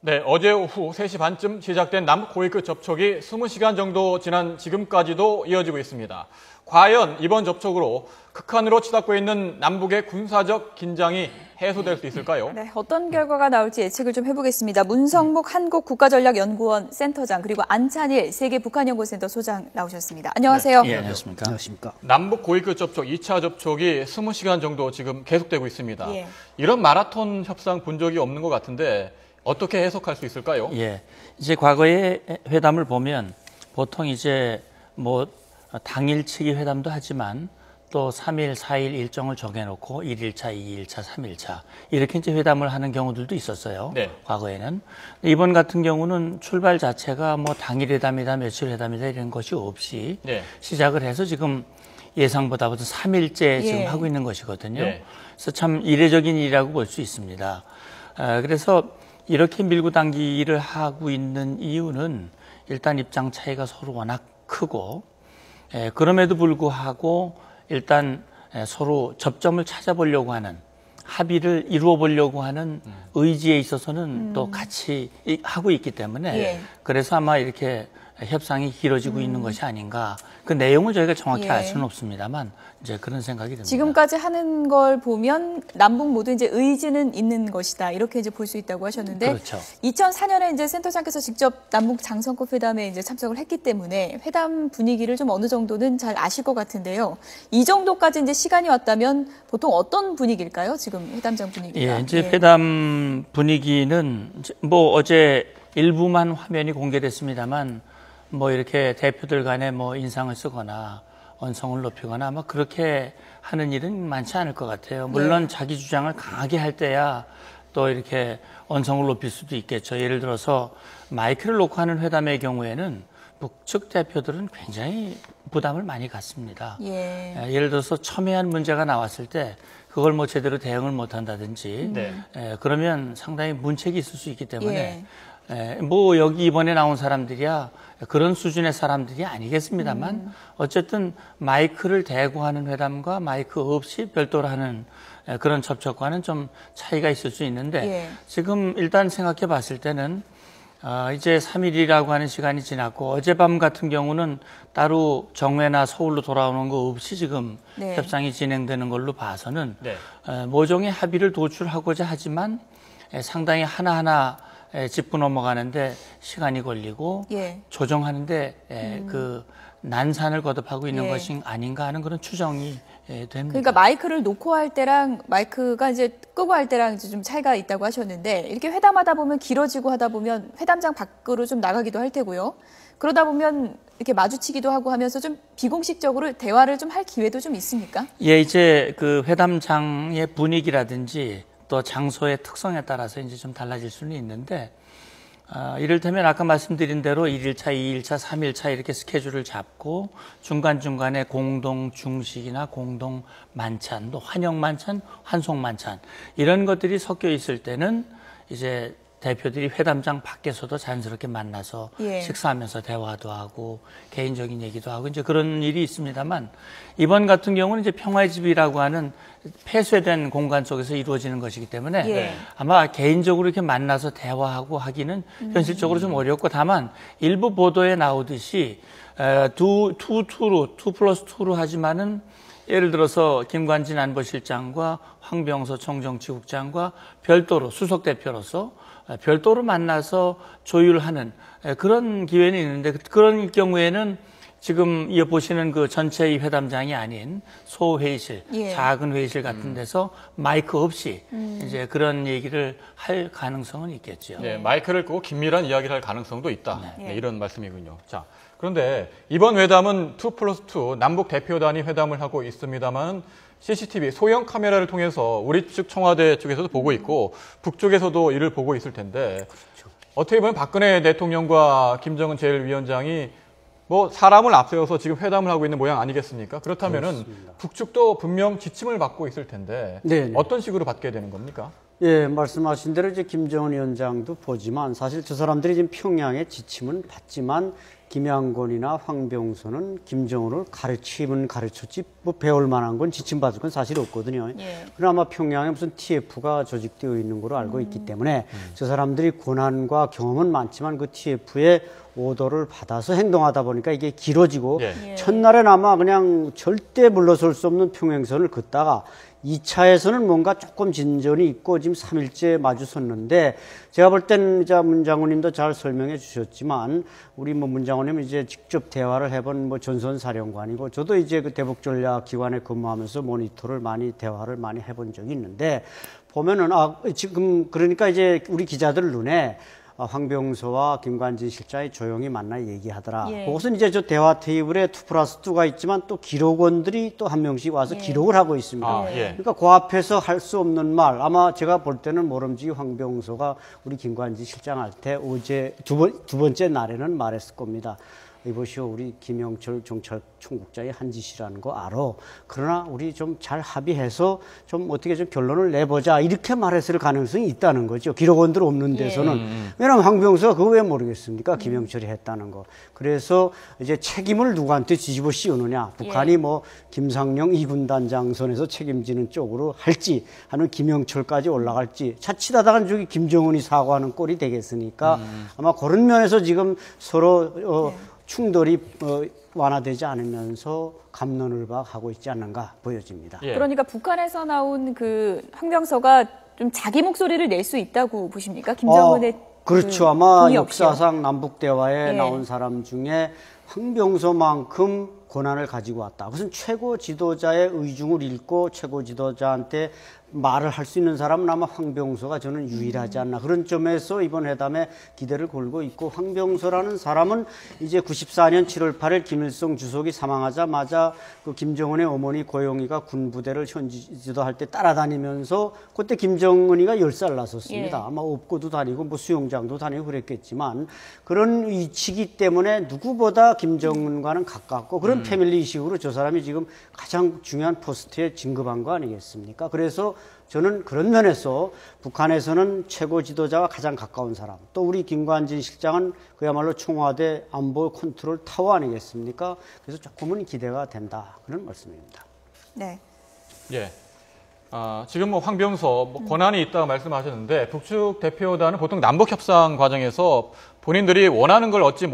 네, 어제 오후 3시 반쯤 시작된 남북 고위급 접촉이 20시간 정도 지난 지금까지도 이어지고 있습니다. 과연 이번 접촉으로 극한으로 치닫고 있는 남북의 군사적 긴장이 해소될 수 있을까요? 네, 어떤 결과가 나올지 예측을 좀 해보겠습니다. 문성목 한국국가전략연구원 센터장 그리고 안찬일 세계북한연구센터 소장 나오셨습니다. 안녕하세요. 네, 안녕하십니까. 남북 고위급 접촉 2차 접촉이 20시간 정도 지금 계속되고 있습니다. 예. 이런 마라톤 협상 본 적이 없는 것 같은데 어떻게 해석할 수 있을까요? 예, 이제 과거의 회담을 보면 보통 이제 뭐 당일치기 회담도 하지만 또 3일, 4일 일정을 정해놓고 1일차, 2일차, 3일차 이렇게 이제 회담을 하는 경우들도 있었어요. 네. 과거에는. 이번 같은 경우는 출발 자체가 뭐 당일 회담이다, 며칠 회담이다 이런 것이 없이 네. 시작을 해서 지금 예상보다 3일째 지금 하고 있는 것이거든요. 네. 그래서 참 이례적인 일이라고 볼 수 있습니다. 그래서 이렇게 밀고 당기기를 하고 있는 이유는 일단 입장 차이가 서로 워낙 크고 그럼에도 불구하고 일단 서로 접점을 찾아보려고 하는 합의를 이루어 보려고 하는 의지에 있어서는 또 같이 하고 있기 때문에 그래서 아마 이렇게 협상이 길어지고 있는 것이 아닌가. 그 내용을 저희가 정확히 알 수는 없습니다만 이제 그런 생각이 듭니다. 지금까지 하는 걸 보면 남북 모두 이제 의지는 있는 것이다. 이렇게 이제 볼 수 있다고 하셨는데 그렇죠. 2004년에 이제 센터장께서 직접 남북 장성급 회담에 이제 참석을 했기 때문에 회담 분위기를 좀 어느 정도는 잘 아실 것 같은데요. 이 정도까지 이제 시간이 왔다면 보통 어떤 분위기일까요? 지금 회담장 분위기가. 예, 이제 회담 분위기는 뭐 어제 일부만 화면이 공개됐습니다만 뭐 이렇게 대표들 간에 뭐 인상을 쓰거나 언성을 높이거나 아마 그렇게 하는 일은 많지 않을 것 같아요. 물론 자기 주장을 강하게 할 때야 또 이렇게 언성을 높일 수도 있겠죠. 예를 들어서 마이크를 놓고 하는 회담의 경우에는 북측 대표들은 굉장히 부담을 많이 갖습니다. 예를 들어서 첨예한 문제가 나왔을 때 그걸 뭐 제대로 대응을 못 한다든지 그러면 상당히 문책이 있을 수 있기 때문에 뭐 여기 이번에 나온 사람들이야 그런 수준의 사람들이 아니겠습니다만 어쨌든 마이크를 대고 하는 회담과 마이크 없이 별도로 하는 그런 접촉과는 좀 차이가 있을 수 있는데 지금 일단 생각해 봤을 때는 이제 3일이라고 하는 시간이 지났고 어젯밤 같은 경우는 따로 정회나 서울로 돌아오는 거 없이 지금 협상이 진행되는 걸로 봐서는 모종의 합의를 도출하고자 하지만 상당히 하나하나 짚고 넘어가는데 시간이 걸리고 조정하는데 그 난산을 거듭하고 있는 것이 아닌가 하는 그런 추정이 됩니다. 그러니까 마이크를 놓고 할 때랑 마이크가 이제 끄고 할 때랑 이제 좀 차이가 있다고 하셨는데 이렇게 회담하다 보면 길어지고 하다 보면 회담장 밖으로 좀 나가기도 할 테고요. 그러다 보면 이렇게 마주치기도 하고 하면서 좀 비공식적으로 대화를 좀 할 기회도 좀 있습니까? 예, 이제 그 회담장의 분위기라든지 또 장소의 특성에 따라서 이제 좀 달라질 수는 있는데 이를테면 아까 말씀드린 대로 1일차, 2일차, 3일차 이렇게 스케줄을 잡고 중간중간에 공동 중식이나 공동 만찬, 또 환영 만찬, 환송 만찬 이런 것들이 섞여 있을 때는 이제 대표들이 회담장 밖에서도 자연스럽게 만나서 식사하면서 대화도 하고 개인적인 얘기도 하고 이제 그런 일이 있습니다만 이번 같은 경우는 이제 평화의 집이라고 하는 폐쇄된 공간 속에서 이루어지는 것이기 때문에 아마 개인적으로 이렇게 만나서 대화하고 하기는 현실적으로 좀 어렵고 다만 일부 보도에 나오듯이 2+2로 하지만은 예를 들어서 김관진 안보실장과 황병서 총정치국장과 별도로 수석대표로서 별도로 만나서 조율하는 그런 기회는 있는데 그런 경우에는 지금 보시는 그 전체의 회담장이 아닌 소회의실, 작은 회의실 같은 데서 마이크 없이 이제 그런 얘기를 할 가능성은 있겠죠. 네, 마이크를 끄고 긴밀한 이야기를 할 가능성도 있다. 이런 말씀이군요. 자, 그런데 이번 회담은 2+2 남북 대표단이 회담을 하고 있습니다만 CCTV 소형 카메라를 통해서 우리 측 청와대 쪽에서도 보고 있고 북쪽에서도 이를 보고 있을 텐데 어떻게 보면 박근혜 대통령과 김정은 제1위원장이 뭐 사람을 앞세워서 지금 회담을 하고 있는 모양 아니겠습니까? 그렇다면은 북측도 분명 지침을 받고 있을 텐데 어떤 식으로 받게 되는 겁니까? 예, 말씀하신 대로 이제 김정은 위원장도 보지만 사실 저 사람들이 지금 평양의 지침은 받지만 김양곤이나 황병서는 김정은을 가르치면 가르쳤지 뭐 배울 만한 건 지침 받을 건 사실 없거든요. 예. 그나마 평양에 무슨 TF가 조직되어 있는 걸로 알고 있기 때문에 저 사람들이 고난과 경험은 많지만 그 TF의 오더를 받아서 행동하다 보니까 이게 길어지고 예. 첫날엔 아마 그냥 절대 물러설 수 없는 평행선을 긋다가 2차에서는 뭔가 조금 진전이 있고 지금 3일째 마주섰는데 제가 볼 때는 이제 문 장관님도 잘 설명해 주셨지만 우리 뭐 문 장관님 이제 직접 대화를 해본 뭐 전선 사령관이고 저도 이제 그 대북전략 기관에 근무하면서 모니터를 많이 대화를 많이 해본 적이 있는데 보면은 지금 그러니까 이제 우리 기자들 눈에 황병서와 김관진 실장이 조용히 만나 얘기하더라. 예. 그것은 이제 저 대화 테이블에 2+2가 있지만 또 기록원들이 또 한 명씩 와서 예. 기록을 하고 있습니다. 아, 예. 그러니까 그 앞에서 할 수 없는 말, 아마 제가 볼 때는 모름지기 황병서가 우리 김관진 실장한테 어제 두 번째 날에는 말했을 겁니다. 이보시오, 우리 김영철 경찰총국장이 한 짓이라는 거 알아. 그러나 우리 좀 잘 합의해서 좀 어떻게 좀 결론을 내보자. 이렇게 말했을 가능성이 있다는 거죠. 기록원들 없는 데서는. 왜냐하면 황병서가 그거 왜 모르겠습니까? 김영철이 했다는 거. 그래서 이제 책임을 누구한테 뒤집어 씌우느냐. 북한이 뭐 김상령 2군단장 선에서 책임지는 쪽으로 할지 아니면 김영철까지 올라갈지 자칫하다가 저기 김정은이 사과하는 꼴이 되겠으니까 아마 그런 면에서 지금 서로 충돌이 완화되지 않으면서 갑론을박하고 있지 않는가 보여집니다. 예. 그러니까 북한에서 나온 그 황병서가 좀 자기 목소리를 낼 수 있다고 보십니까? 김정은의 그렇죠. 그 아마 동의 없이요? 역사상 남북 대화에 예. 나온 사람 중에 황병서만큼 고난을 가지고 왔다. 그것은 최고 지도자의 의중을 읽고 최고 지도자한테 말을 할 수 있는 사람은 아마 황병서가 저는 유일하지 않나. 그런 점에서 이번 회담에 기대를 걸고 있고 황병서라는 사람은 이제 94년 7월 8일 김일성 주석이 사망하자마자 그 김정은의 어머니 고영이가 군부대를 현지 지도할 때 따라다니면서 그때 김정은이가 10살 났었습니다. 예. 아마 업고도 다니고 뭐 수영장도 다니고 그랬겠지만 그런 위치기 때문에 누구보다 김정은과는 가깝고 그런 패밀리 이식으로 저 사람이 지금 가장 중요한 포스트에 진급한 거 아니겠습니까? 그래서 저는 그런 면에서 북한에서는 최고 지도자와 가장 가까운 사람, 또 우리 김관진 실장은 그야말로 청와대 안보 컨트롤 타워 아니겠습니까? 그래서 조금은 기대가 된다. 그런 말씀입니다. 네. 예. 지금 뭐 황병서 권한이 있다고 말씀하셨는데 북측 대표단은 보통 남북 협상 과정에서 본인들이 원하는 걸 얻지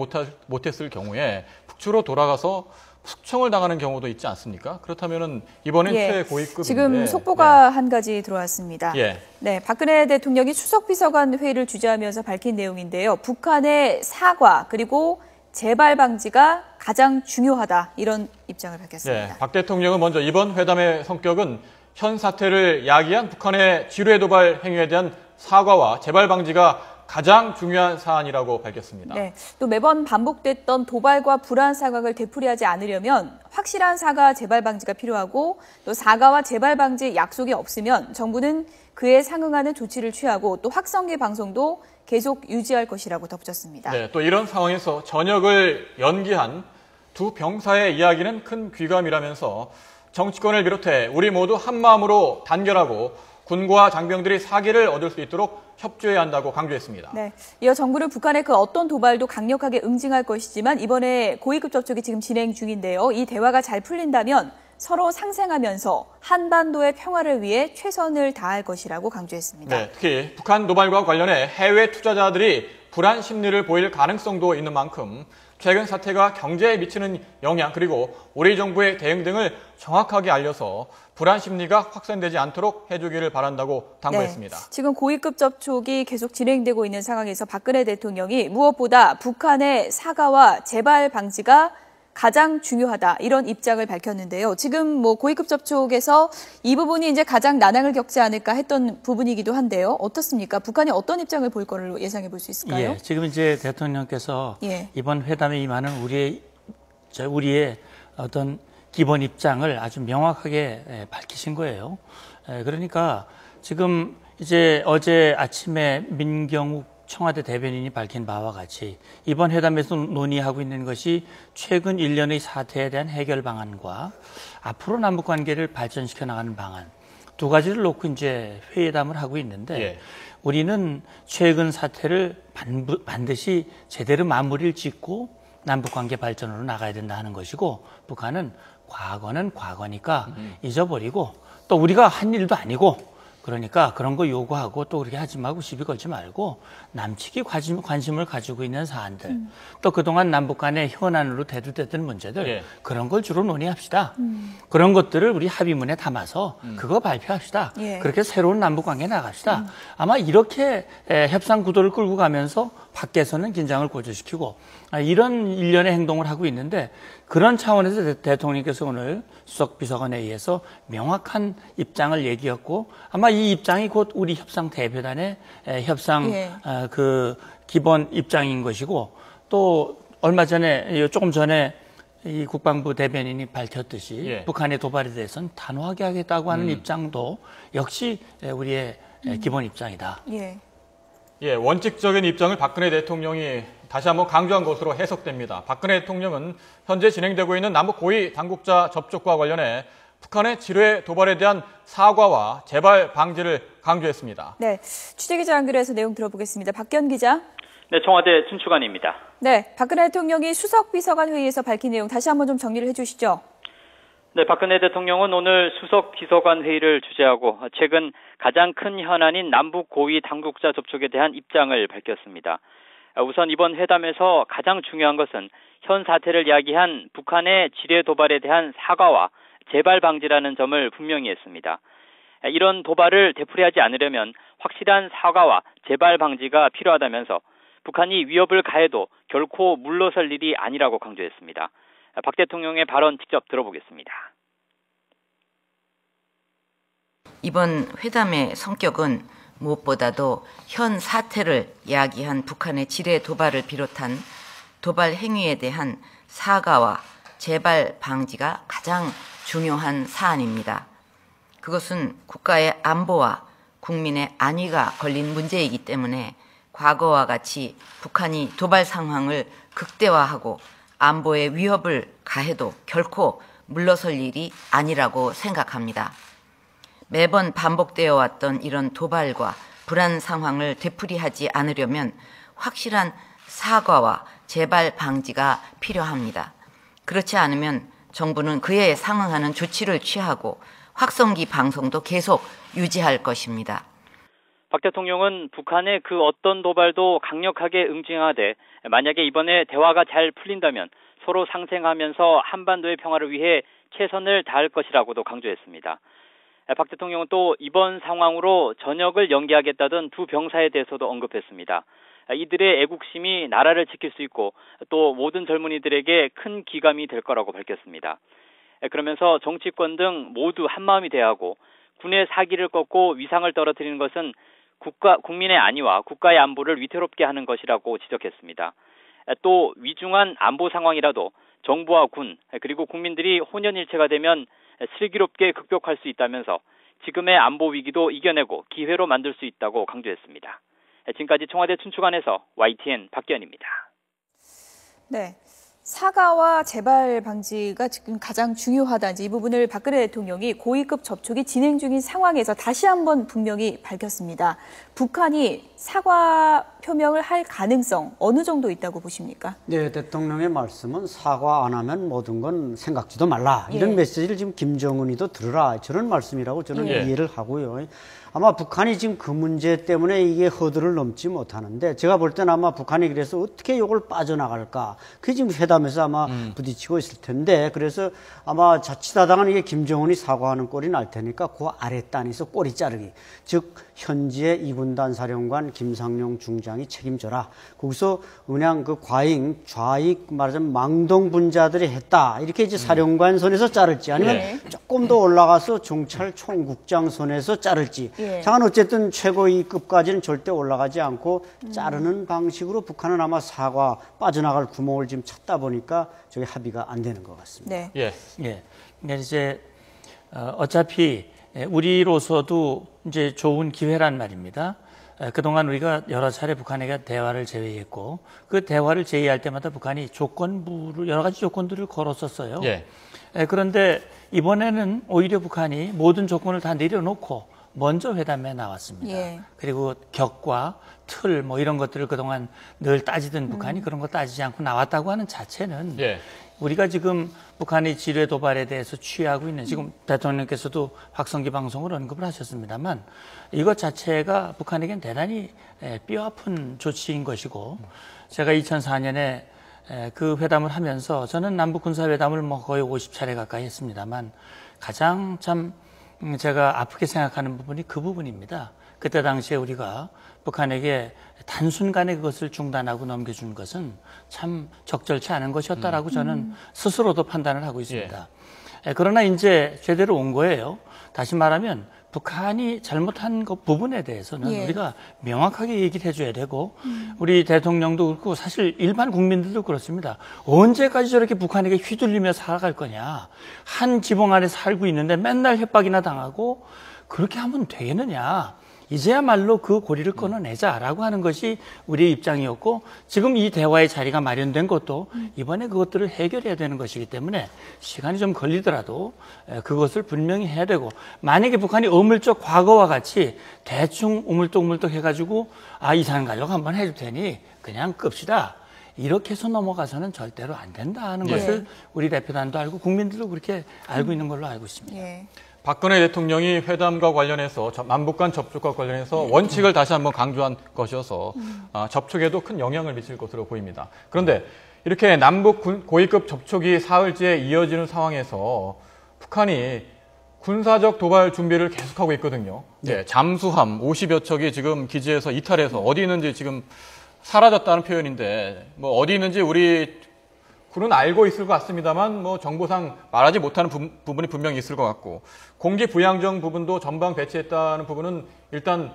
못했을 경우에 북측으로 돌아가서 숙청을 당하는 경우도 있지 않습니까? 그렇다면은 이번엔 최고위급인데 지금 속보가 한 가지 들어왔습니다. 예. 네, 박근혜 대통령이 추석비서관 회의를 주재하면서 밝힌 내용인데요. 북한의 사과 그리고 재발 방지가 가장 중요하다 이런 입장을 밝혔습니다. 박 대통령은 먼저 이번 회담의 성격은 현 사태를 야기한 북한의 지뢰 도발 행위에 대한 사과와 재발 방지가 가장 중요한 사안이라고 밝혔습니다. 네, 또 매번 반복됐던 도발과 불안 사각을 되풀이하지 않으려면 확실한 사과 재발 방지가 필요하고 또 사과와 재발 방지 약속이 없으면 정부는 그에 상응하는 조치를 취하고 또 확성기 방송도 계속 유지할 것이라고 덧붙였습니다. 네, 또 이런 상황에서 전역을 연기한 두 병사의 이야기는 큰 귀감이라면서 정치권을 비롯해 우리 모두 한마음으로 단결하고 군과 장병들이 사기를 얻을 수 있도록 협조해야 한다고 강조했습니다. 네, 이어 정부는 북한의 그 어떤 도발도 강력하게 응징할 것이지만 이번에 고위급 접촉이 지금 진행 중인데요. 이 대화가 잘 풀린다면 서로 상생하면서 한반도의 평화를 위해 최선을 다할 것이라고 강조했습니다. 네, 특히 북한 도발과 관련해 해외 투자자들이 불안 심리를 보일 가능성도 있는 만큼 최근 사태가 경제에 미치는 영향 그리고 우리 정부의 대응 등을 정확하게 알려서 불안 심리가 확산되지 않도록 해주기를 바란다고 당부했습니다. 네, 지금 고위급 접촉이 계속 진행되고 있는 상황에서 박근혜 대통령이 무엇보다 북한의 사과와 재발 방지가 가장 중요하다 이런 입장을 밝혔는데요. 지금 뭐 고위급 접촉에서 이 부분이 이제 가장 난항을 겪지 않을까 했던 부분이기도 한데요. 어떻습니까? 북한이 어떤 입장을 볼 거를 예상해 볼 수 있을까요? 예, 지금 이제 대통령께서 이번 회담에 임하는 우리의 어떤 기본 입장을 아주 명확하게 밝히신 거예요. 그러니까 지금 이제 어제 아침에 민경욱 청와대 대변인이 밝힌 바와 같이 이번 회담에서 논의하고 있는 것이 최근 1년의 사태에 대한 해결 방안과 앞으로 남북 관계를 발전시켜 나가는 방안, 두 가지를 놓고 이제 회담을 하고 있는데 예. 우리는 최근 사태를 반드시 제대로 마무리를 짓고 남북관계 발전으로 나가야 된다 하는 것이고 북한은 과거는 과거니까 잊어버리고 또 우리가 한 일도 아니고 그러니까 그런 거 요구하고 또 그렇게 하지 말고 시비 걸지 말고 남측이 관심을 가지고 있는 사안들 또 그동안 남북 간의 현안으로 대두됐던 문제들 예. 그런 걸 주로 논의합시다. 그런 것들을 우리 합의문에 담아서 그거 발표합시다. 예. 그렇게 새로운 남북 관계 나갑시다. 아마 이렇게 협상 구도를 끌고 가면서 밖에서는 긴장을 고조시키고 이런 일련의 행동을 하고 있는데 그런 차원에서 대통령께서 오늘 수석 비서관에 의해서 명확한 입장을 얘기했고 아마 이 입장이 곧 우리 협상 대표단의 협상 예. 그 기본 입장인 것이고 또 얼마 전에 조금 전에 이 국방부 대변인이 밝혔듯이 예. 북한의 도발에 대해서는 단호하게 하겠다고 하는 입장도 역시 우리의 기본 입장이다. 예. 예, 원칙적인 입장을 박근혜 대통령이 다시 한번 강조한 것으로 해석됩니다. 박근혜 대통령은 현재 진행되고 있는 남북 고위 당국자 접촉과 관련해 북한의 지뢰 도발에 대한 사과와 재발 방지를 강조했습니다. 네, 취재기자 연결해서 내용 들어보겠습니다. 박기현 기자. 네, 청와대 춘추관입니다. 네, 박근혜 대통령이 수석 비서관 회의에서 밝힌 내용 다시 한번 좀 정리를 해주시죠. 네, 박근혜 대통령은 오늘 수석 비서관 회의를 주재하고 최근 가장 큰 현안인 남북 고위 당국자 접촉에 대한 입장을 밝혔습니다. 우선 이번 회담에서 가장 중요한 것은 현 사태를 야기한 북한의 지뢰 도발에 대한 사과와 재발 방지라는 점을 분명히 했습니다. 이런 도발을 되풀이하지 않으려면 확실한 사과와 재발 방지가 필요하다면서 북한이 위협을 가해도 결코 물러설 일이 아니라고 강조했습니다. 박 대통령의 발언 직접 들어보겠습니다. 이번 회담의 성격은 무엇보다도 현 사태를 야기한 북한의 지뢰 도발을 비롯한 도발 행위에 대한 사과와 재발 방지가 가장 중요한 사안입니다. 그것은 국가의 안보와 국민의 안위가 걸린 문제이기 때문에 과거와 같이 북한이 도발 상황을 극대화하고 안보에 위협을 가해도 결코 물러설 일이 아니라고 생각합니다. 매번 반복되어 왔던 이런 도발과 불안 상황을 되풀이하지 않으려면 확실한 사과와 재발 방지가 필요합니다. 그렇지 않으면 정부는 그에 상응하는 조치를 취하고 확성기 방송도 계속 유지할 것입니다. 박 대통령은 북한의 그 어떤 도발도 강력하게 응징하되 만약에 이번에 대화가 잘 풀린다면 서로 상생하면서 한반도의 평화를 위해 최선을 다할 것이라고도 강조했습니다. 박 대통령은 또 이번 상황으로 전역을 연기하겠다던 두 병사에 대해서도 언급했습니다. 이들의 애국심이 나라를 지킬 수 있고 또 모든 젊은이들에게 큰 기감이 될 거라고 밝혔습니다. 그러면서 정치권 등 모두 한마음이 돼야 하고 군의 사기를 꺾고 위상을 떨어뜨리는 것은 국민의 안위와 국가의 안보를 위태롭게 하는 것이라고 지적했습니다. 또 위중한 안보 상황이라도 정부와 군 그리고 국민들이 혼연일체가 되면 슬기롭게 극복할 수 있다면서 지금의 안보 위기도 이겨내고 기회로 만들 수 있다고 강조했습니다. 지금까지 청와대 춘추관에서 YTN 박기현입니다. 네. 사과와 재발 방지가 지금 가장 중요하다. 이 부분을 박근혜 대통령이 고위급 접촉이 진행 중인 상황에서 다시 한번 분명히 밝혔습니다. 북한이 사과 표명을 할 가능성 어느 정도 있다고 보십니까? 네, 대통령의 말씀은 사과 안 하면 모든 건 생각지도 말라. 이런 예. 메시지를 지금 김정은이도 들으라. 저런 말씀이라고 저는 예. 이해를 하고요. 아마 북한이 지금 그 문제 때문에 이게 허들을 넘지 못하는데 제가 볼 때는 아마 북한이 그래서 어떻게 이걸 빠져나갈까. 그게 지금 회담에서 아마 부딪히고 있을 텐데 그래서 아마 자칫하다가는 이게 김정은이 사과하는 꼴이 날 테니까 그 아랫단에서 꼬리 자르기. 즉 현지의 이군단 사령관 김상용 중장이 책임져라. 거기서 그냥 그 과잉, 좌익 말하자면 망동분자들이 했다. 이렇게 이제 사령관 선에서 자를지 아니면 예. 조금 더 올라가서 정찰 총국장 선에서 자를지. 예. 장은 어쨌든 최고위급까지는 절대 올라가지 않고 자르는 방식으로 북한은 아마 사과 빠져나갈 구멍을 지금 찾다 보니까 저게 합의가 안 되는 것 같습니다. 네. 예. 예. 그러니까 이제 어차피 우리로서도 이제 좋은 기회란 말입니다. 그동안 우리가 여러 차례 북한에게 대화를 제의했고 그 대화를 제의할 때마다 북한이 조건부를 여러 가지 조건들을 걸었었어요. 예. 그런데 이번에는 오히려 북한이 모든 조건을 다 내려놓고 먼저 회담에 나왔습니다. 예. 그리고 격과 틀 뭐 이런 것들을 그동안 늘 따지던 북한이 그런 거 따지지 않고 나왔다고 하는 자체는 예. 우리가 지금 북한의 지뢰 도발에 대해서 취하고 있는 지금 대통령께서도 확성기 방송을 언급을 하셨습니다만 이것 자체가 북한에겐 대단히 뼈아픈 조치인 것이고 제가 2004년에 그 회담을 하면서 저는 남북 군사회담을 뭐 거의 50차례 가까이 했습니다만 가장 참 제가 아프게 생각하는 부분이 그 부분입니다. 그때 당시에 우리가 북한에게 단순간에 그것을 중단하고 넘겨준 것은 참 적절치 않은 것이었다라고 저는 스스로도 판단을 하고 있습니다. 그러나 이제 제대로 온 거예요. 다시 말하면 북한이 잘못한 그 부분에 대해서는 예. 우리가 명확하게 얘기를 해줘야 되고 우리 대통령도 그렇고 사실 일반 국민들도 그렇습니다. 언제까지 저렇게 북한에게 휘둘리며 살아갈 거냐. 한 지붕 안에 살고 있는데 맨날 협박이나 당하고 그렇게 하면 되겠느냐. 이제야말로 그 고리를 끊어내자라고 하는 것이 우리의 입장이었고 지금 이 대화의 자리가 마련된 것도 이번에 그것들을 해결해야 되는 것이기 때문에 시간이 좀 걸리더라도 그것을 분명히 해야 되고 만약에 북한이 어물쩍 과거와 같이 대충 우물떡우물떡 해가지고 이산 가려고 한번 해줄 테니 그냥 끕시다. 이렇게 해서 넘어가서는 절대로 안 된다 하는 것을 우리 대표단도 알고 국민들도 그렇게 알고 있는 걸로 알고 있습니다. 예. 박근혜 대통령이 회담과 관련해서 남북 간 접촉과 관련해서 원칙을 다시 한번 강조한 것이어서 접촉에도 큰 영향을 미칠 것으로 보입니다. 그런데 이렇게 남북 고위급 접촉이 사흘째 이어지는 상황에서 북한이 군사적 도발 준비를 계속하고 있거든요. 네, 잠수함 50여 척이 지금 기지에서 이탈해서 어디 있는지 지금 사라졌다는 표현인데 뭐 어디 있는지 우리 군은 알고 있을 것 같습니다만 뭐 정보상 말하지 못하는 부분이 분명히 있을 것 같고 공기 부양정 부분도 전방 배치했다는 부분은 일단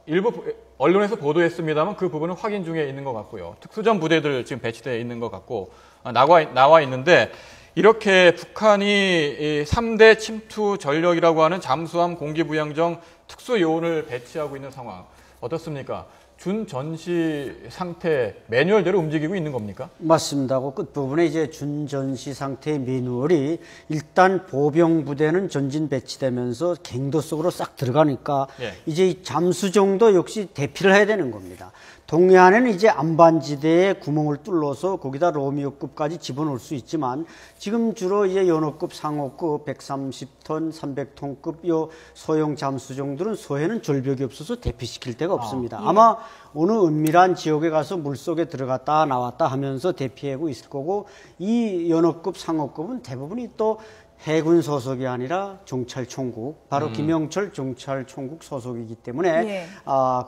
일부 언론에서 보도했습니다만 그 부분은 확인 중에 있는 것 같고요. 특수전 부대들 지금 배치되어 있는 것 같고 나와 있는데 이렇게 북한이 3대 침투 전력이라고 하는 잠수함 공기 부양정 특수 요원을 배치하고 있는 상황 어떻습니까? 준전시 상태 매뉴얼대로 움직이고 있는 겁니까? 맞습니다. 그 끝부분에 이제 준전시 상태의 매뉴얼이 일단 보병 부대는 전진 배치되면서 갱도 속으로 싹 들어가니까 이제 이 잠수정도 역시 대피를 해야 되는 겁니다. 동해안에는 이제 안반지대에 구멍을 뚫어서 거기다 로미오급까지 집어넣을 수 있지만 지금 주로 이제 연호급, 상호급, 130톤, 300톤급 요 소형 잠수정들은 서해는 절벽이 없어서 대피시킬 데가 없습니다. 아마 어느 은밀한 지역에 가서 물속에 들어갔다 나왔다 하면서 대피하고 있을 거고 이 연호급, 상호급은 대부분이 또 해군 소속이 아니라 정찰총국, 바로 김영철 정찰총국 소속이기 때문에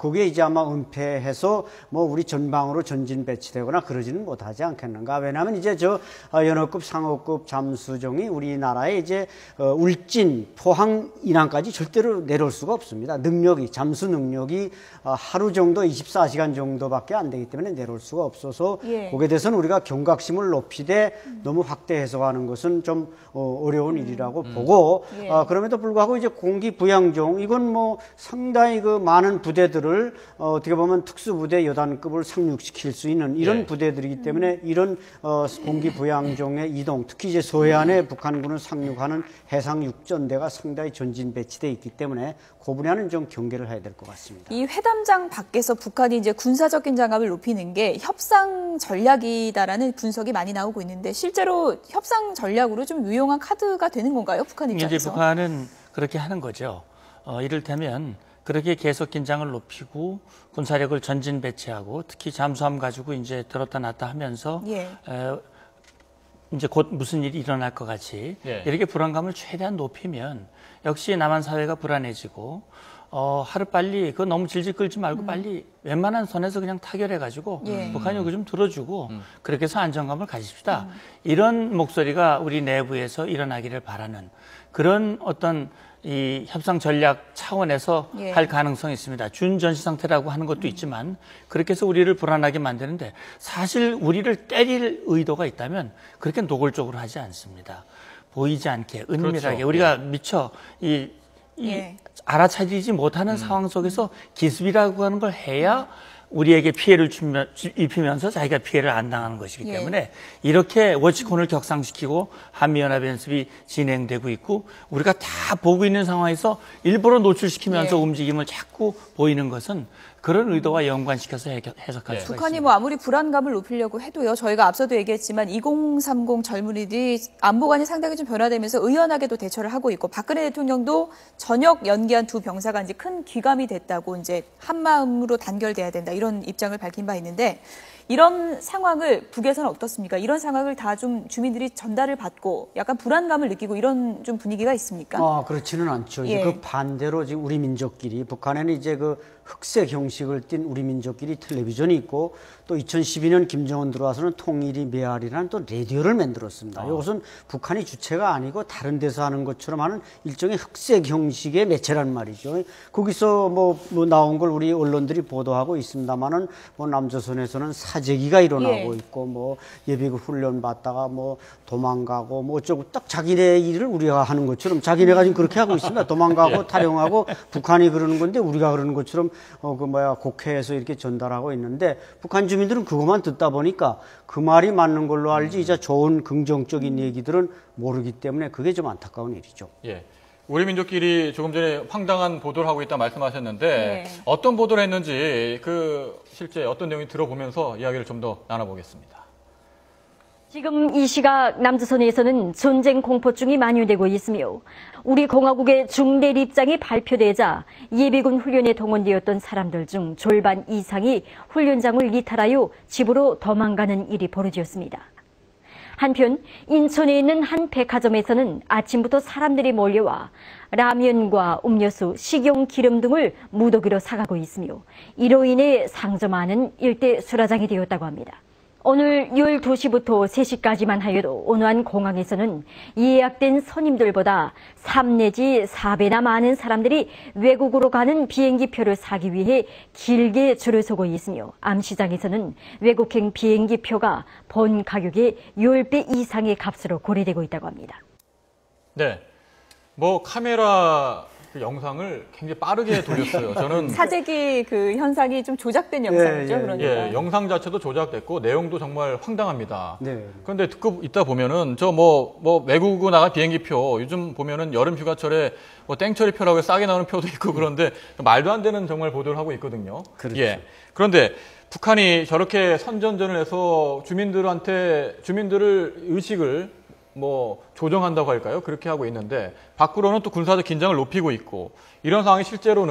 거기에 이제 아마 은폐해서 뭐 우리 전방으로 전진 배치되거나 그러지는 못하지 않겠는가. 왜냐하면 이제 저 연호급, 상호급 잠수정이 우리나라에 이제 울진, 포항 이남까지 절대로 내려올 수가 없습니다. 능력이 잠수 능력이 하루 정도 24시간 정도밖에 안 되기 때문에 내려올 수가 없어서 거기에 대해서는 우리가 경각심을 높이되 너무 확대 해석하는 것은 좀 어려운 일이라고 보고 그럼에도 불구하고 이제 공기 부양종 이건 뭐 상당히 그 많은 부대들을 어떻게 보면 특수부대 여단급을 상륙시킬 수 있는 이런 부대들이기 때문에 이런 공기 부양종의 이동 특히 이제 서해안에 북한군을 상륙하는 해상 육전대가 상당히 전진 배치돼 있기 때문에 그 분야는 좀 경계를 해야 될 것 같습니다. 이 회담장 밖에서 북한이 이제 군사적 긴장감을 높이는 게 협상 전략이다라는 분석이 많이 나오고 있는데 실제로 협상 전략으로 좀 유용한 카드가 되는 건가요? 북한 입장에서? 이제 북한은 그렇게 하는 거죠. 이를테면 그렇게 계속 긴장을 높이고 군사력을 전진 배치하고 특히 잠수함 가지고 이제 들었다 놨다 하면서 이제 곧 무슨 일이 일어날 것 같이 이렇게 불안감을 최대한 높이면 역시 남한 사회가 불안해지고 하루빨리 그거 너무 질질 끌지 말고 빨리 웬만한 선에서 그냥 타결해가지고 북한이 여기 좀 들어주고 그렇게 해서 안정감을 가집시다. 이런 목소리가 우리 내부에서 일어나기를 바라는 그런 어떤 이 협상 전략 차원에서 할 가능성이 있습니다. 준전시 상태라고 하는 것도 있지만 그렇게 해서 우리를 불안하게 만드는데 사실 우리를 때릴 의도가 있다면 그렇게 노골적으로 하지 않습니다. 보이지 않게 은밀하게 우리가 미처 알아차리지 못하는 상황 속에서 기습이라고 하는 걸 해야 우리에게 피해를 입히면서 자기가 피해를 안 당하는 것이기 때문에 이렇게 워치콘을 격상시키고 한미연합연습이 진행되고 있고 우리가 다 보고 있는 상황에서 일부러 노출시키면서 움직임을 자꾸 보이는 것은 그런 의도와 연관시켜서 해석할 수가 북한이 있습니다. 뭐 아무리 불안감을 높이려고 해도요. 저희가 앞서도 얘기했지만 2030 젊은이들이 안보관이 상당히 좀 변화되면서 의연하게도 대처를 하고 있고 박근혜 대통령도 전역 연기한 두 병사가 이제 큰 귀감이 됐다고 이제 한 마음으로 단결돼야 된다 이런 입장을 밝힌 바 있는데 이런 상황을 북에서는 어떻습니까? 이런 상황을 다 좀 주민들이 전달을 받고 약간 불안감을 느끼고 이런 좀 분위기가 있습니까? 그렇지는 않죠. 이제 그 반대로 지금 우리 민족끼리 북한에는 이제 그 흑색 형식을 띤 우리 민족끼리 텔레비전이 있고 또 2012년 김정은 들어와서는 통일이 메아리라는 또 라디오를 만들었습니다. 이것은 북한이 주체가 아니고 다른 데서 하는 것처럼 하는 일종의 흑색 형식의 매체란 말이죠. 거기서 뭐 나온 걸 우리 언론들이 보도하고 있습니다만은 뭐 남조선에서는 사재기가 일어나고 있고 뭐 예비군 훈련 받다가 뭐 도망가고 뭐 어쩌고 딱 자기네 일을 우리가 하는 것처럼 자기네가 지금 그렇게 하고 있습니다. 도망가고 탈영하고 북한이 그러는 건데 우리가 그러는 것처럼 국회에서 이렇게 전달하고 있는데 북한 주민들은 그것만 듣다 보니까 그 말이 맞는 걸로 알지 이제 좋은 긍정적인 얘기들은 모르기 때문에 그게 좀 안타까운 일이죠. 예. 우리 민족끼리 조금 전에 황당한 보도를 하고 있다 말씀하셨는데 어떤 보도를 했는지 그 실제 어떤 내용이 들어보면서 이야기를 좀 더 나눠보겠습니다. 지금 이 시각 남조선에서는 전쟁 공포증이 만연되고 있으며 우리 공화국의 중대립장이 발표되자 예비군 훈련에 동원되었던 사람들 중 절반 이상이 훈련장을 이탈하여 집으로 도망가는 일이 벌어졌습니다. 한편 인천에 있는 한 백화점에서는 아침부터 사람들이 몰려와 라면과 음료수, 식용 기름 등을 무더기로 사가고 있으며 이로 인해 상점안은 일대 수라장이 되었다고 합니다. 오늘 12시부터 3시까지만 하여도 온화한 공항에서는 예약된 손님들보다 3 내지 4배나 많은 사람들이 외국으로 가는 비행기표를 사기 위해 길게 줄을 서고 있으며 암시장에서는 외국행 비행기표가 본 가격의 10배 이상의 값으로 거래되고 있다고 합니다. 네, 뭐 카메라 그 영상을 굉장히 빠르게 돌렸어요. 저는 사재기 그 현상이 좀 조작된 영상이죠. 그러니까. 영상 자체도 조작됐고 내용도 정말 황당합니다. 네. 그런데 듣고 있다 보면은 저 뭐 외국으로 나간 비행기표 요즘 보면은 여름 휴가철에 뭐 땡처리표라고 싸게 나오는 표도 있고 그런데 말도 안 되는 정말 보도를 하고 있거든요. 그렇죠. 예. 그런데 북한이 저렇게 선전전을 해서 주민들을 의식을 뭐 조정한다고 할까요? 그렇게 하고 있는데 밖으로는 또 군사적 긴장을 높이고 있고 이런 상황이 실제로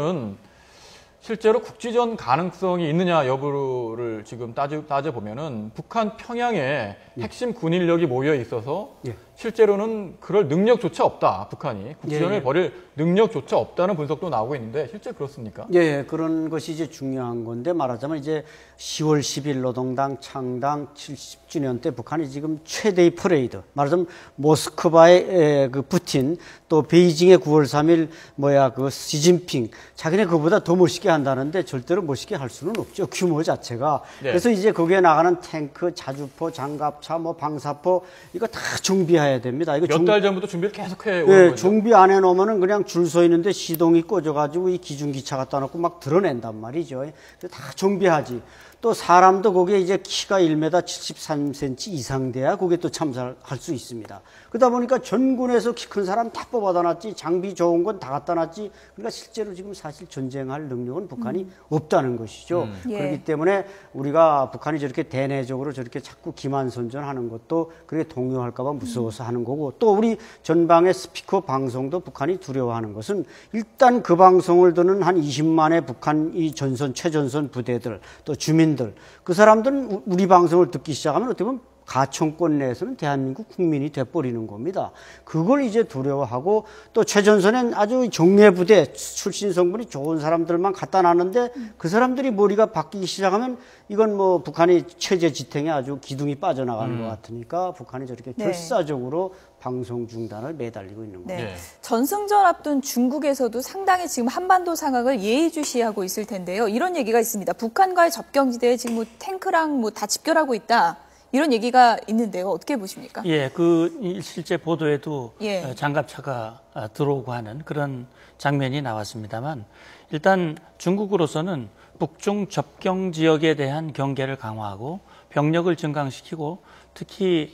국지전 가능성이 있느냐 여부를 지금 따져보면은 북한 평양에 핵심 군 인력이 모여 있어서 실제로는 그럴 능력조차 없다. 북한이 국지전을 벌일 능력조차 없다는 분석도 나오고 있는데 실제 그렇습니까? 예, 그런 것이 이제 중요한 건데 말하자면 이제 10월 10일 노동당 창당 70주년 때 북한이 지금 최대의 퍼레이드, 말하자면 모스크바의 그 푸틴 또 베이징의 9월 3일 그 시진핑 자기네 그보다 더 멋있게 한다는데 절대로 멋있게 할 수는 없죠. 규모 자체가. 네. 그래서 이제 거기에 나가는 탱크, 자주포, 장갑차, 뭐 방사포 이거 다 준비해야 됩니다. 이거 몇 달 전부터 준비를 계속해 오는 예, 거죠. 준비 안 해놓으면은 그냥 줄 서 있는데 시동이 꽂아가지고 이 기중기차 갖다 놓고 막 드러낸단 말이죠. 다 준비하지. 또 사람도 거기에 이제 키가 1m 73cm 이상 돼야 거기에 또 참석할 수 있습니다. 그러다 보니까 전군에서 키 큰 사람 다 뽑아다 놨지, 장비 좋은 건 다 갖다 놨지. 그러니까 실제로 지금 사실 전쟁할 능력은 북한이 없다는 것이죠. 그렇기 때문에 우리가 북한이 저렇게 대내적으로 저렇게 자꾸 기만선전하는 것도 그렇게 동요할까봐 무서워서 하는 거고, 또 우리 전방의 스피커 방송도 북한이 두려워하는 것은 일단 그 방송을 듣는 한 20만의 북한 이 최전선 부대들 또 주민들, 그 사람들은 우리 방송을 듣기 시작하면 어떻게 보면 가청권 내에서는 대한민국 국민이 돼버리는 겁니다. 그걸 이제 두려워하고, 또 최전선엔 아주 정예 부대 출신 성분이 좋은 사람들만 갖다 놨는데 그 사람들이 머리가 바뀌기 시작하면 이건 뭐 북한이 체제 지탱에 아주 기둥이 빠져나가는 것 같으니까 북한이 저렇게 결사적으로 방송 중단을 매달리고 있는 거예요. 네. 전승절 앞둔 중국에서도 상당히 지금 한반도 상황을 예의주시하고 있을 텐데요. 이런 얘기가 있습니다. 북한과의 접경지대에 지금 뭐 탱크랑 뭐 다 집결하고 있다. 이런 얘기가 있는데요. 어떻게 보십니까? 예, 그 실제 보도에도 장갑차가 들어오고 하는 그런 장면이 나왔습니다만, 일단 중국으로서는 북중 접경 지역에 대한 경계를 강화하고 병력을 증강시키고 특히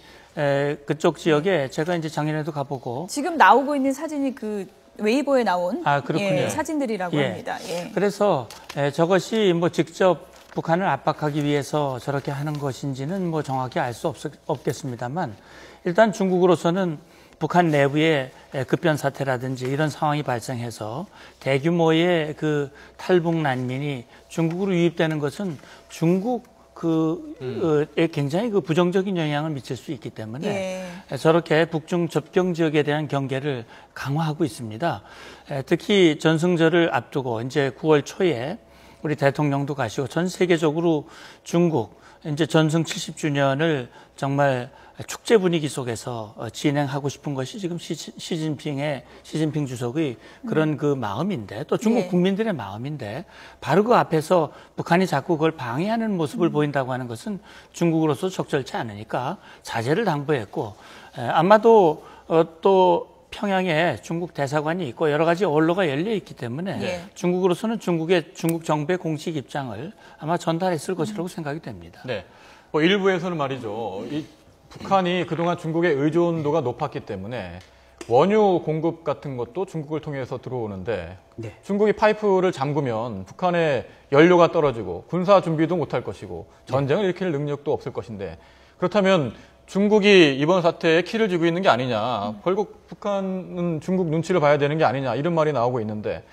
그쪽 지역에 제가 이제 작년에도 가보고 지금 나오고 있는 사진이 그 웨이보에 나온 그렇군요. 사진들이라고 합니다. 예. 그래서 저것이 뭐 직접 북한을 압박하기 위해서 저렇게 하는 것인지는 뭐 정확히 알 수 없겠습니다만 일단 중국으로서는 북한 내부에 급변 사태라든지 이런 상황이 발생해서 대규모의 그 탈북 난민이 중국으로 유입되는 것은 중국 굉장히 그 부정적인 영향을 미칠 수 있기 때문에 저렇게 북중 접경 지역에 대한 경계를 강화하고 있습니다. 특히 전승절을 앞두고 이제 9월 초에 우리 대통령도 가시고 전 세계적으로 중국 이제 전승 70주년을 정말 축제 분위기 속에서 진행하고 싶은 것이 지금 시진핑 주석의 그런 그 마음인데 또 중국 국민들의 마음인데 바로 그 앞에서 북한이 자꾸 그걸 방해하는 모습을 보인다고 하는 것은 중국으로서 적절치 않으니까 자제를 당부했고 아마도 또 평양에 중국 대사관이 있고 여러 가지 언로가 열려 있기 때문에 중국으로서는 중국 정부의 공식 입장을 아마 전달했을 것이라고 생각이 됩니다. 네. 뭐 일부에서는 말이죠. 북한이 그동안 중국의 의존도가 높았기 때문에 원유 공급 같은 것도 중국을 통해서 들어오는데 중국이 파이프를 잠그면 북한의 연료가 떨어지고 군사 준비도 못할 것이고 전쟁을 일으킬 능력도 없을 것인데 그렇다면 중국이 이번 사태에 키를 쥐고 있는 게 아니냐. 결국 북한은 중국 눈치를 봐야 되는 게 아니냐. 이런 말이 나오고 있는데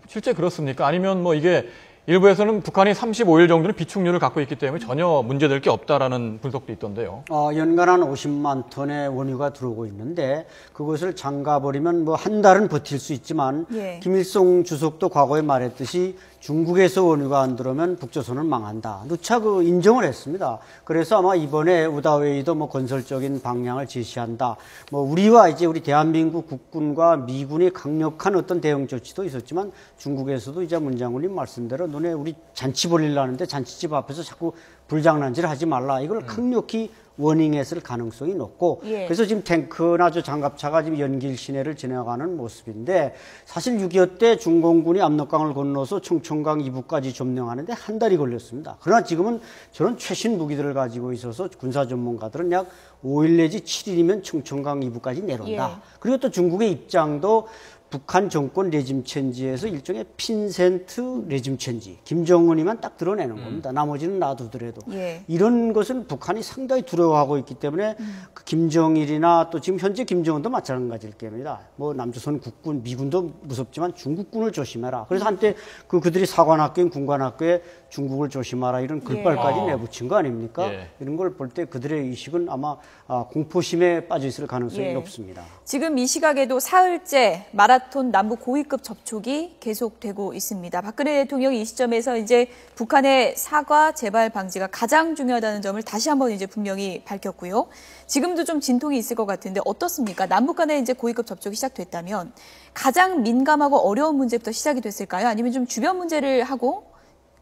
실제 그렇습니까? 아니면 뭐 이게 일부에서는 북한이 35일 정도는 비축유를 갖고 있기 때문에 전혀 문제될 게 없다라는 분석도 있던데요. 연간 한 50만 톤의 원유가 들어오고 있는데 그것을 잠가버리면 뭐 한 달은 버틸 수 있지만 김일성 주석도 과거에 말했듯이 중국에서 원유가 안 들어오면 북조선은 망한다. 누차 그 인정을 했습니다. 그래서 아마 이번에 우다웨이도 뭐 건설적인 방향을 제시한다. 뭐 우리와 이제 우리 대한민국 국군과 미군이 강력한 어떤 대응 조치도 있었지만 중국에서도 이제 문 장군님 말씀대로 너네 우리 잔치 벌리려는데 잔치집 앞에서 자꾸 불장난질 하지 말라. 이걸 강력히 워닝했을 가능성이 높고 그래서 지금 탱크나 저 장갑차가 지금 연길 시내를 지나가는 모습인데 사실 6.25 때 중공군이 압록강을 건너서 청천강 이부까지 점령하는데 한 달이 걸렸습니다. 그러나 지금은 저런 최신 무기들을 가지고 있어서 군사 전문가들은 약 5일 내지 7일이면 청천강 이부까지 내려온다. 그리고 또 중국의 입장도 북한 정권 레짐 체인지에서 일종의 핀센트 레짐 체인지, 김정은이만 딱 드러내는 겁니다. 나머지는 놔두더라도. 이런 것은 북한이 상당히 두려워하고 있기 때문에 그 김정일이나 또 지금 현재 김정은도 마찬가지일 겁니다. 뭐 남조선 국군, 미군도 무섭지만 중국군을 조심해라. 그래서 한때 그들이 사관학교인 군관학교에 중국을 조심하라 이런 글발까지 내붙인 거 아닙니까? 이런 걸 볼 때 그들의 의식은 아마 공포심에 빠져 있을 가능성이 높습니다. 지금 이 시각에도 사흘째 마라톤 남북 고위급 접촉이 계속되고 있습니다. 박근혜 대통령이 이 시점에서 이제 북한의 사과 재발 방지가 가장 중요하다는 점을 다시 한번 이제 분명히 밝혔고요. 지금도 좀 진통이 있을 것 같은데 어떻습니까? 남북 간의 이제 고위급 접촉이 시작됐다면 가장 민감하고 어려운 문제부터 시작이 됐을까요? 아니면 좀 주변 문제를 하고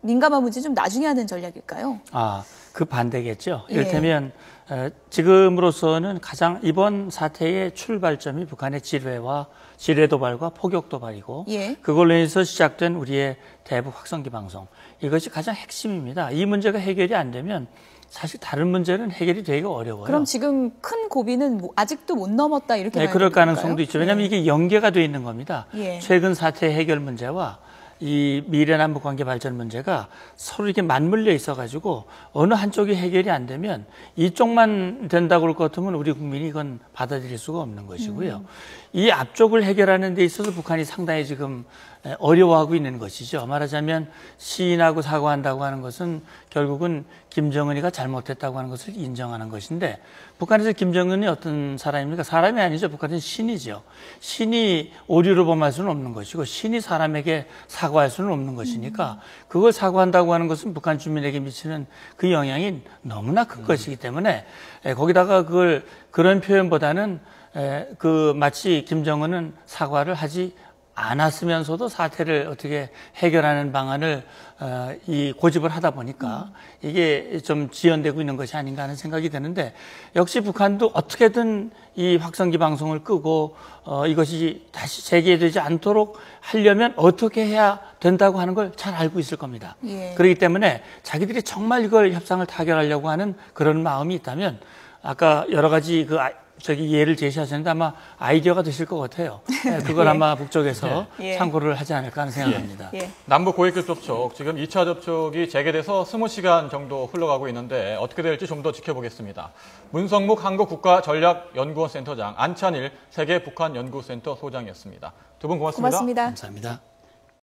민감한 문제 좀 나중에 하는 전략일까요? 그 반대겠죠. 이를테면 지금으로서는 가장 이번 사태의 출발점이 북한의 지뢰 도발과 포격 도발이고 그걸로 인해서 시작된 우리의 대북 확성기 방송. 이것이 가장 핵심입니다. 이 문제가 해결이 안 되면 사실 다른 문제는 해결이 되기가 어려워요. 그럼 지금 큰 고비는 아직도 못 넘었다 이렇게 봐야 그럴 될까요? 가능성도 있죠. 왜냐하면 이게 연계가 돼 있는 겁니다. 최근 사태 해결 문제와 이 미래 남북 관계 발전 문제가 서로 이렇게 맞물려 있어가지고 어느 한쪽이 해결이 안 되면 이쪽만 된다고 그럴 것 같으면 우리 국민이 이건 받아들일 수가 없는 것이고요. 이 앞쪽을 해결하는 데 있어서 북한이 상당히 지금 어려워하고 있는 것이죠. 말하자면 시인하고 사과한다고 하는 것은 결국은 김정은이가 잘못했다고 하는 것을 인정하는 것인데 북한에서 김정은이 어떤 사람입니까? 사람이 아니죠. 북한은 신이죠. 신이 오류를 범할 수는 없는 것이고 신이 사람에게 사과할 수는 없는 것이니까 그걸 사과한다고 하는 것은 북한 주민에게 미치는 그 영향이 너무나 큰 것이기 때문에 거기다가 그런 표현보다는 마치 김정은은 사과를 하지 안 왔으면서도 사태를 어떻게 해결하는 방안을 고집을 하다 보니까 이게 좀 지연되고 있는 것이 아닌가 하는 생각이 드는데, 역시 북한도 어떻게든 이 확성기 방송을 끄고 이것이 다시 재개되지 않도록 하려면 어떻게 해야 된다고 하는 걸 잘 알고 있을 겁니다. 예. 그렇기 때문에 자기들이 정말 이걸 협상을 타결하려고 하는 그런 마음이 있다면, 아까 여러 가지 예를 제시하셨는데 아마 아이디어가 되실 것 같아요. 그걸 아마 북쪽에서 참고를 하지 않을까 하는 생각합니다. 남북 고위급 접촉, 지금 2차 접촉이 재개돼서 20시간 정도 흘러가고 있는데 어떻게 될지 좀 더 지켜보겠습니다. 문성묵 한국국가전략연구원 센터장, 안찬일 세계북한연구센터 소장이었습니다. 두 분 고맙습니다. 고맙습니다. 감사합니다.